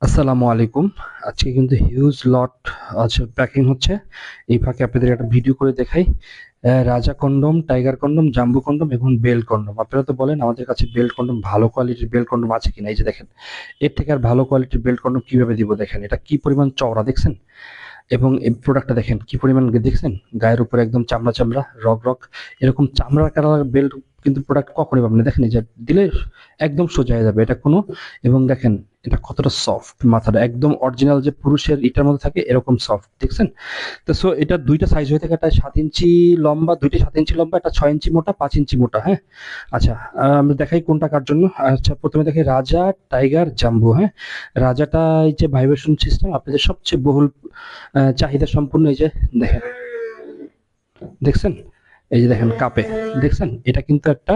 আসসালামু আলাইকুম। আজকে কিন্তু হিউজ লট প্যাকিং হচ্ছে। এই ফাঁকে আপনাদের একটা ভিডিও করে দেখাই। রাজা condom, tiger condom, jumbo condom এবং বেল্ট কন্ডম। আপনারা তো বলেন আমাদের কাছে বেল্ট কন্ডম, ভালো কোয়ালিটির বেল্ট কন্ডম আছে কিনা। এই যে দেখেন, এর থেকে আর ভালো কোয়ালিটির বেল্ট কন্ডম কিভাবে দিব দেখেন। এটা কি পরিমাণ চওড়া দেখছেন, এবং এই প্রোডাক্টটা দেখেন কি পরিমাণ দেখছেন, গায়ের উপরে একদম চামড়া চামড়া, রক রক, এরকম চামড়া কালার বেল্ট কিন্তু প্রোডাক্ট কখনই পাবেন না। দেখেন এই যে দিলে একদম সোজা হয়ে যাবে এটা কোনো, এবং দেখেন এটা কতটা সফট, মাথাটা একদম অরিজিনাল যে পুরুষের ইটার মধ্যে থাকে এরকম সফট দেখছেন। তো সো এটা দুইটা সাইজ হয়ে থাকে, একটা 7 ইঞ্চি লম্বা, দুইটা 7 ইঞ্চি লম্বা, একটা 6 ইঞ্চি মোটা, 5 ইঞ্চি মোটা। হ্যাঁ, আচ্ছা, আমরা দেখাই কোনটা কার জন্য। আচ্ছা, প্রথমে দেখি রাজা, টাইগার, জাম্বো। হ্যাঁ, রাজাটা এই যে ভাইব্রেশন সিস্টেম, আপনাদের সবচেয়ে বহুল চাহিদা সম্পূর্ণ। এই যে দেখেন, দেখছেন, এই যে দেখেন কাপে, দেখছেন এটা কিন্তু একটা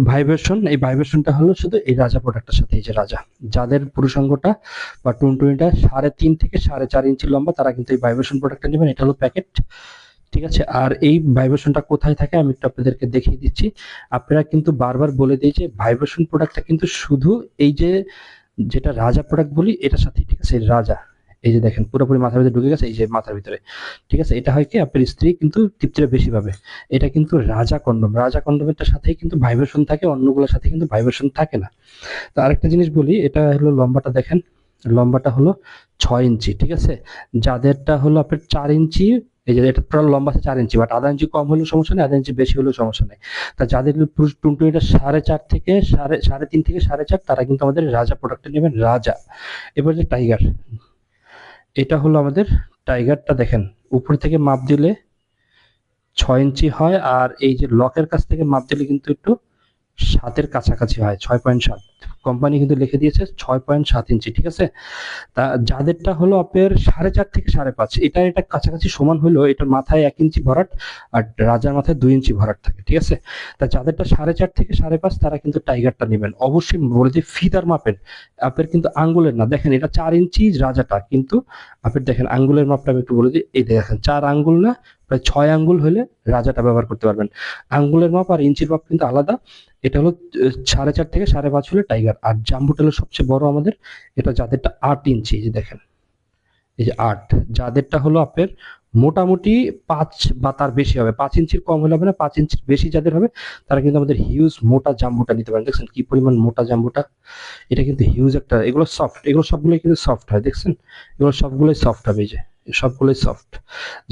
ভাইব্রেশন। এই ভাইব্রেশনটা হলো শুধু এই রাজা প্রোডাক্টের সাথে। এই যে রাজা, যাদের পুরুষাঙ্গটা বা টুনটুনিটা 3.5 থেকে 4.5 ইঞ্চি লম্বা, তারা কিন্তু এই ভাইব্রেশন প্রোডাক্টটা নেবেন। এটা হলো প্যাকেট, ঠিক আছে। আর এই ভাইব্রেশনটা কোথায় থাকে আমি একটু আপনাদেরকে দেখিয়ে দিচ্ছি। আপনারা কিন্তু বারবার বলে দিই যে ভাইব্রেশন প্রোডাক্টটা কিন্তু শুধু এই যে যেটা রাজা প্রোডাক্ট বলি এটার সাথে, ঠিক আছে। রাজা, এই যে দেখেন পুরোপুরি মাথার ভিতরে ঢুকে গেছে, এই যে মাথার ভিতরে, ঠিক আছে। এটা হয় কি, আপনার স্ত্রী কিন্তু তৃপ্তিটা বেশি পাবে। এটা কিন্তু রাজা কন্ডম, রাজা কন্ডোমের সাথেই কিন্তু ভাইব্রেশন থাকে, অন্যগুলোর সাথে কিন্তু ভাইব্রেশন থাকে না। তো আরেকটা জিনিস বলি, এটা হলো লম্বাটা দেখেন, লম্বাটা হলো 6 ইঞ্চি, ঠিক আছে। যাদেরটা হলো আপনার 4 ইঞ্চি, এই যে এটা টোটাল লম্বা আছে 4 ইঞ্চি, বাট আধা ইঞ্চি কম হলেও সমস্যা নেই, আধা ইঞ্চি বেশি হলেও সমস্যা নেই। তা যাদের পুরুষ টুনটুনিটা 3.5 থেকে 3.5 থেকে 4.5, তারা কিন্তু আমাদের রাজা প্রোডাক্টটা নেবেন, রাজা। এবার যে টাইগার, এটা হলো আমাদের টাইগারটা। দেখেন উপর থেকে মাপ দিলে 6 ইঞ্চি হয়, আর এই যে লকের কাছ থেকে মাপ দিলে কিন্তু একটু 7-এর কাছাকাছি হয়, 6.7। কোম্পানি কিন্তু লিখে দিয়েছে 6.7 ইঞ্চি, ঠিক আছে। তা যাদেরটা হলো আপনার 4.5 থেকে 5.5, এটা কাছাকাছি সমান হলেও এটার মাথায় 1 ইঞ্চি ভরাট, আর রাজার মাথায় 2 ইঞ্চি ভরাট থাকে, ঠিক আছে। তা যাদেরটা 4.5 থেকে 5.5, তারা কিন্তু টাইগারটা নেবেন। অবশ্যই বলে যে ফিতার মাপের, আপনার কিন্তু আঙ্গুলের না। দেখেন এটা 4 ইঞ্চি রাজাটা, কিন্তু আপনার দেখেন আঙ্গুলের মাপটা আমি একটু বলে দিই। এই দেখেন 4 আঙ্গুল না, প্রায় 6 আঙ্গুল হলে রাজাটা ব্যবহার করতে পারবেন। আঙ্গুলের মাপ আর ইঞ্চির মাপ কিন্তু আলাদা। এটা হলো 4.5 থেকে 5.5 হলে টাইগার। আর জাম্বুটা হলো সবচেয়ে বড় আমাদের, এটা যাদেরটা 8 ইঞ্চি, এই যে দেখেন, এই যে 8। যাদেরটা হলো আপনার মোটামুটি 5 বা তার বেশি হবে, 5 ইঞ্চির কম হলে হবে না, 5 ইঞ্চির বেশি যাদের হবে, তারা কিন্তু আমাদের হিউজ মোটা জাম্বুটা নিতে পারেন। দেখছেন কি পরিমাণ মোটা জাম্বুটা, এটা কিন্তু হিউজ একটা। এগুলো সফট, এগুলো সবগুলোই কিন্তু সফট হয়, দেখছেন এগুলো সবগুলোই সফট হবে, এই যে সবগুলোই সফট।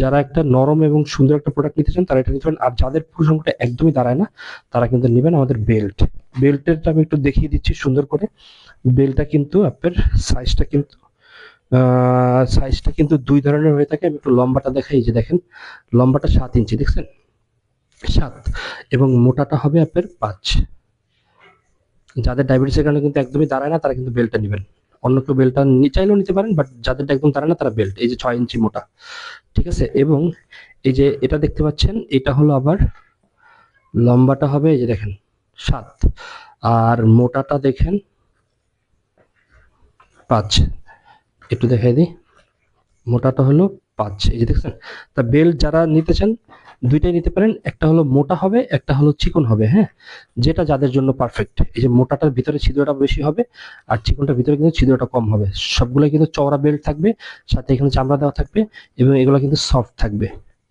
যারা একটা নরম এবং সুন্দর একটা প্রোডাক্ট নিতে চান, তারা এটা নিতে পারেন। আর যাদের প্রসঙ্গটা একদমই দাঁড়ায় না, তারা কিন্তু নেবেন আমাদের বেল্ট। বেল্টেরটা আমি একটু দেখিয়ে দিচ্ছি সুন্দর করে। বেল্টটা কিন্তু আপনার সাইজটা কিন্তু সাইজটা কিন্তু দুই ধরনের হয়ে থাকে। আমি একটু লম্বাটা দেখাই, এই যে দেখেন লম্বাটা 7 ইঞ্চি, দেখছেন 7, এবং মোটাটা হবে আপনার 5। যাদের ডায়াবেটিসের কারণে কিন্তু একদমই দাঁড়ায় না, তারা কিন্তু বেল্টটা নেবেন। অন্য কেউ বেল্টটা চাইলেও নিতে পারেন, বাট যাদেরটা একদম দাঁড়ায় না তারা বেল্ট। এই যে 6 ইঞ্চি মোটা, ঠিক আছে। এবং এই যে এটা দেখতে পাচ্ছেন, এটা হলো আবার লম্বাটা হবে, এই যে দেখেন 7, আর মোটাটা দেখেন 5। একটু দেখাই দিই, মোটাটা হলো 5, এই যে দেখছেন। তা বেল্ট যারা নিতে চান দুইটাই নিতে পারেন, একটা হলো মোটা হবে, একটা হলো চিকন হবে। হ্যাঁ, যেটা যাদের জন্য পারফেক্ট। এই যে মোটাটার ভিতরে ছিদ্রটা বেশি হবে, আর চিকনটার ভিতরে কিন্তু ছিদ্রটা কম হবে। সবগুলো কিন্তু চওড়া বেল্ট থাকবে, সাথে এখানে চামড়া দেওয়া থাকবে, এবং এগুলো কিন্তু সফট থাকবে।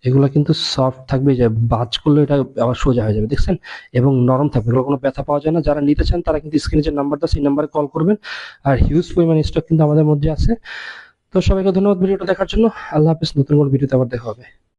এগুলো কিন্তু সফট থাকবে, যে বাজ করলে এটা আবার সোজা হয়ে যাবে, দেখছেন, এবং নরম থাকবে। এগুলো কোনো ব্যথা পাওয়া যায় না। যারা নিতে চান তারা কিন্তু স্ক্রিনে যে নাম্বার দেওয়া সেই নাম্বারে কল করবেন। আর হিউজ পরিমাণ স্টক কিন্তু আমাদের মধ্যে আছে। তো সবাইকে ধন্যবাদ ভিডিওটা দেখার জন্য। আল্লাহ হাফেজ, নতুন কোনো ভিডিওতে আবার দেখা হবে।